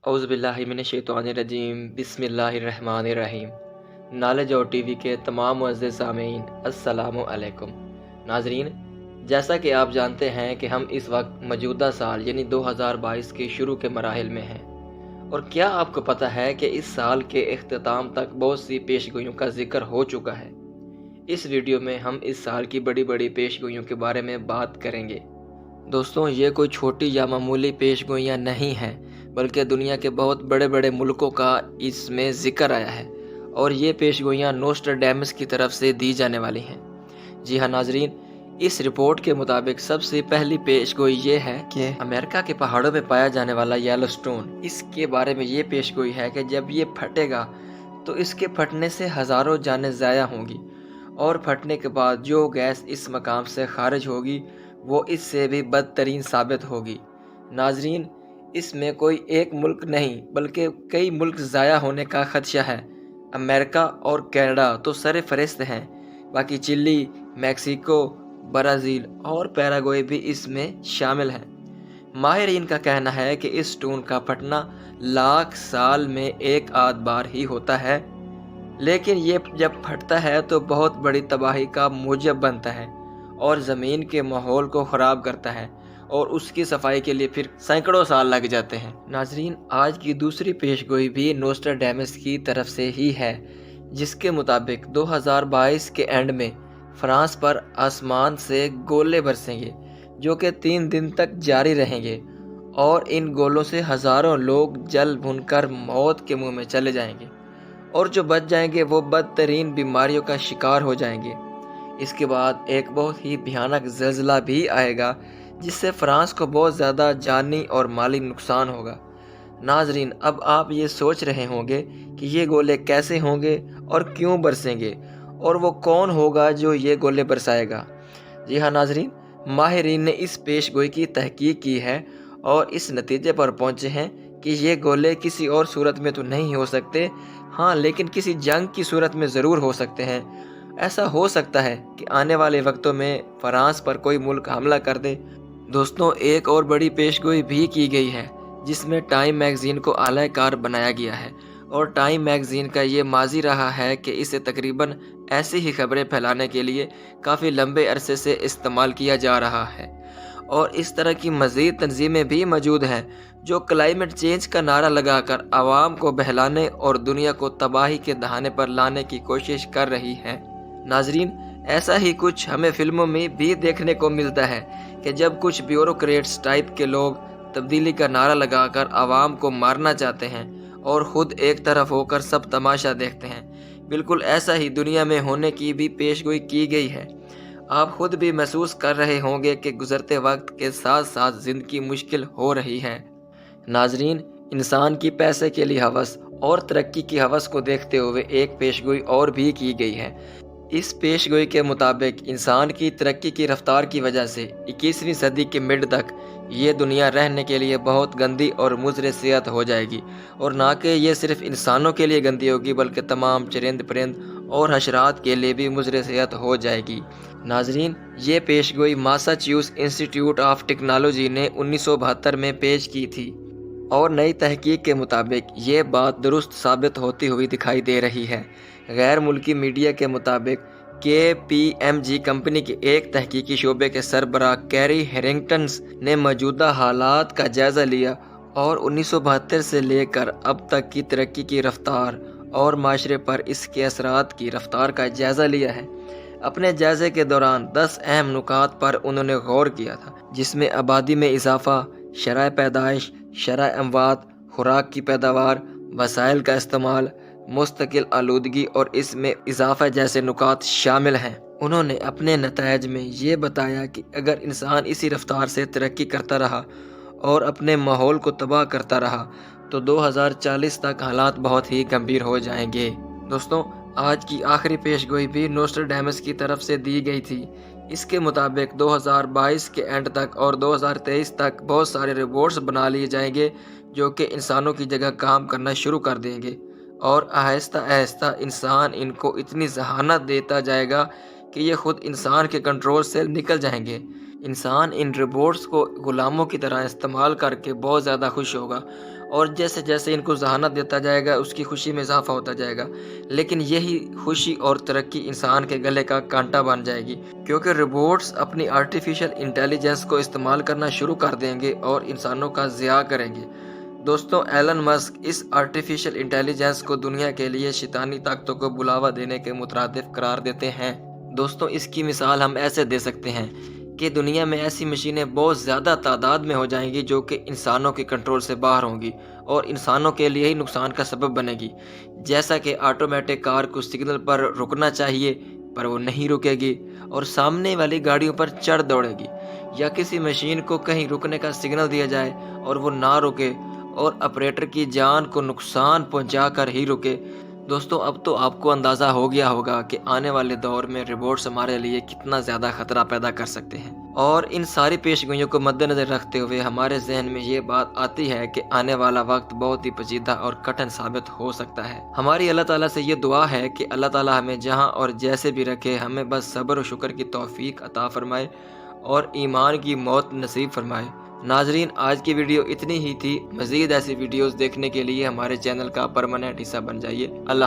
औज़ु बिल्लाहि मिनश्शैतानिर्रजीम बिस्मिल्लाहिर्रहमानिर्रहीम। नॉलेज और टीवी के तमाम मुअज़्ज़िज़ सामीन अस्सलामु अलैकुम। नाज़रीन, जैसा कि आप जानते हैं कि हम इस वक्त मौजूदा साल यानी 2022 के शुरू के मराहिल में हैं, और क्या आपको पता है कि इस साल के इख्तिताम तक बहुत सी पेशगोइयों का जिक्र हो चुका है। इस वीडियो में हम इस साल की बड़ी बड़ी पेशगोइयों के बारे में बात करेंगे। दोस्तों, ये कोई छोटी या मामूली पेशगोइयाँ नहीं हैं, बल्कि दुनिया के बहुत बड़े बड़े मुल्कों का इसमें ज़िक्र आया है, और ये पेशगोइयाँ नोस्ट्राडेमस की तरफ से दी जाने वाली हैं। जी हाँ नाजरीन, इस रिपोर्ट के मुताबिक सबसे पहली पेशगोई ये है कि अमेरिका के पहाड़ों में पाया जाने वाला येलोस्टोन, इसके बारे में ये पेशगोई है कि जब ये फटेगा तो इसके फटने से हज़ारों जानें ज़ाया होंगी, और फटने के बाद जो गैस इस मकाम से खारिज होगी वो इससे भी बदतरीन साबित होगी। नाजरीन, इसमें कोई एक मुल्क नहीं बल्कि कई मुल्क ज़ाया होने का ख़दशा है। अमेरिका और कनाडा तो सरे फहरिस्त हैं, बाकी चिली, मैक्सिको, ब्राज़ील और पैराग्वे भी इसमें शामिल हैं। माहिरीन का कहना है कि इस स्टोन का फटना लाख साल में एक आध बार ही होता है, लेकिन ये जब फटता है तो बहुत बड़ी तबाही का मूजब बनता है और ज़मीन के माहौल को ख़राब करता है, और उसकी सफाई के लिए फिर सैकड़ों साल लग जाते हैं। नाजरीन, आज की दूसरी पेशगोई भी नोस्ट्राडेमस की तरफ से ही है, जिसके मुताबिक 2022 के एंड में फ्रांस पर आसमान से गोले बरसेंगे, जो कि 3 दिन तक जारी रहेंगे, और इन गोलों से हज़ारों लोग जल भुनकर मौत के मुंह में चले जाएंगे, और जो बच जाएंगे वो बदतरीन बीमारियों का शिकार हो जाएंगे। इसके बाद एक बहुत ही भयानक ज़लज़ला भी आएगा, जिससे फ्रांस को बहुत ज़्यादा जानी और माली नुकसान होगा। नाजरीन, अब आप ये सोच रहे होंगे कि ये गोले कैसे होंगे और क्यों बरसेंगे, और वो कौन होगा जो ये गोले बरसाएगा। जी हाँ नाजरीन, माहिरीन ने इस पेशगोई की तहकीक की है और इस नतीजे पर पहुँचे हैं कि ये गोले किसी और सूरत में तो नहीं हो सकते, हाँ लेकिन किसी जंग की सूरत में ज़रूर हो सकते हैं। ऐसा हो सकता है कि आने वाले वक्तों में फ्रांस पर कोई मुल्क हमला कर दे। दोस्तों, एक और बड़ी पेशगोई भी की गई है, जिसमें टाइम मैगज़ीन को आला कार बनाया गया है, और टाइम मैगज़ीन का ये माजी रहा है कि इसे तकरीबन ऐसी ही खबरें फैलाने के लिए काफ़ी लंबे अरसे से इस्तेमाल किया जा रहा है। और इस तरह की मज़ीद तंजीमें भी मौजूद हैं जो क्लाइमेट चेंज का नारा लगाकर आवाम को बहलाने और दुनिया को तबाही के दहाने पर लाने की कोशिश कर रही हैं। नाजरीन, ऐसा ही कुछ हमें फिल्मों में भी देखने को मिलता है कि जब कुछ ब्यूरोक्रेट्स टाइप के लोग तब्दीली का नारा लगाकर आवाम को मारना चाहते हैं और ख़ुद एक तरफ होकर सब तमाशा देखते हैं। बिल्कुल ऐसा ही दुनिया में होने की भी पेशगोई की गई है। आप खुद भी महसूस कर रहे होंगे कि गुज़रते वक्त के साथ साथ ज़िंदगी मुश्किल हो रही है। नाजरीन, इंसान की पैसे के लिए हवस और तरक्की की हवस को देखते हुए एक पेशगोई और भी की गई है। इस पेशगोई के मुताबिक इंसान की तरक्की की रफ्तार की वजह से 21वीं सदी के मिड तक ये दुनिया रहने के लिए बहुत गंदी और मुज़र सेहत हो जाएगी, और ना कि ये सिर्फ इंसानों के लिए गंदी होगी बल्कि तमाम चरिंद परिंद और हशरात के लिए भी मुज़र सेहत हो जाएगी। नाजरीन, ये पेशगोई मासाचुसेट्स इंस्टीट्यूट ऑफ टेक्नोलॉजी ने 1972 में पेश की थी, और नई तहकीक के मुताबिक ये बात दुरुस्त साबित होती हुई दिखाई दे रही है। गैर मुल्की मीडिया के मुताबिक KPMG कंपनी के एक तहकीकी शोबे के सरबराह कैरी हैरिंगटन्स ने मौजूदा हालात का जायज़ा लिया और 1972 से लेकर अब तक की तरक्की की रफ्तार और माशरे पर इसके असरात की रफ्तार का जायज़ा लिया है। अपने जायज़े के दौरान 10 अहम नुकात पर उन्होंने गौर किया था, जिसमें आबादी में इजाफ़ा, शरह पैदाइश, शरह अमवात, खुराक की पैदावार, वसाइल का इस्तेमाल, मुस्तकिल आलूदगी और इसमें इजाफा जैसे नुकात शामिल हैं। उन्होंने अपने नतायज में ये बताया कि अगर इंसान इसी रफ्तार से तरक्की करता रहा और अपने माहौल को तबाह करता रहा तो 2040 तक हालात बहुत ही गंभीर हो जाएंगे। दोस्तों, आज की आखिरी पेशगोई भी नोस्ट्राडेमस की तरफ से दी गई थी। इसके मुताबिक 2022 के एंड तक और 2023 तक बहुत सारे रिपोर्ट्स बना लिए जाएंगे जो कि इंसानों की जगह काम करना शुरू कर देंगे, और आहिस्ता आहिस्ता इंसान इनको इतनी जहानत देता जाएगा कि ये खुद इंसान के कंट्रोल से निकल जाएंगे। इंसान इन रोबोट्स को गुलामों की तरह इस्तेमाल करके बहुत ज़्यादा खुश होगा اور جیسے جیسے ان کو ذہانت دیتا جائے گا اس کی خوشی میں اضافہ ہوتا جائے گا، لیکن یہی خوشی اور ترقی انسان کے گلے کا کانٹا بن جائے گی، کیونکہ روبوٹس اپنی آرٹیفیشل انٹیلیجنس کو استعمال کرنا شروع کر دیں گے اور انسانوں کا ضیاع کریں گے۔ دوستوں، ایلن مسک اس آرٹیفیشل انٹیلیجنس کو دنیا کے لیے شیطانی طاقتوں کو بلاوا دینے کے مترادف قرار دیتے ہیں۔ دوستوں، اس کی مثال ہم ایسے دے سکتے ہیں کہ دنیا میں ایسی مشینیں بہت زیادہ تعداد میں ہو جائیں گی جو کہ انسانوں کے کنٹرول سے باہر ہوں گی اور انسانوں کے لیے ہی نقصان کا سبب بنے گی، جیسا کہ آٹومیٹک کار کو سگنل پر رکنا چاہیے پر وہ نہیں رکے گی اور سامنے والی گاڑیوں پر چڑھ دوڑے گی، یا کسی مشین کو کہیں رکنے کا سگنل دیا جائے اور وہ نہ رکے اور آپریٹر کی جان کو نقصان پہنچا کر ہی رکے۔ دوستوں، اب تو آپ کو اندازہ ہو گیا ہوگا کہ آنے والے دور میں روبوٹس ہمارے لیے کتنا زیادہ خطرہ پیدا کر سکتے ہیں، اور ان ساری پیش گوئیوں کو مد نظر رکھتے ہوئے ہمارے ذہن میں یہ بات آتی ہے کہ آنے والا وقت بہت ہی پیچیدہ اور کٹھن ثابت ہو سکتا ہے۔ ہماری اللہ تعالیٰ سے یہ دعا ہے کہ اللہ تعالیٰ ہمیں جہاں اور جیسے بھی رکھے ہمیں بس صبر و شکر کی توفیق عطا فرمائے اور ایمان کی موت نصیب فرمائے۔ ناظرین، آج کی ویڈیو اتنی ہی تھی۔ مزید ایسی ویڈیوز دیکھنے کے لیے ہمارے چینل کا پرماننٹ حصہ بن جائیے۔ اللہ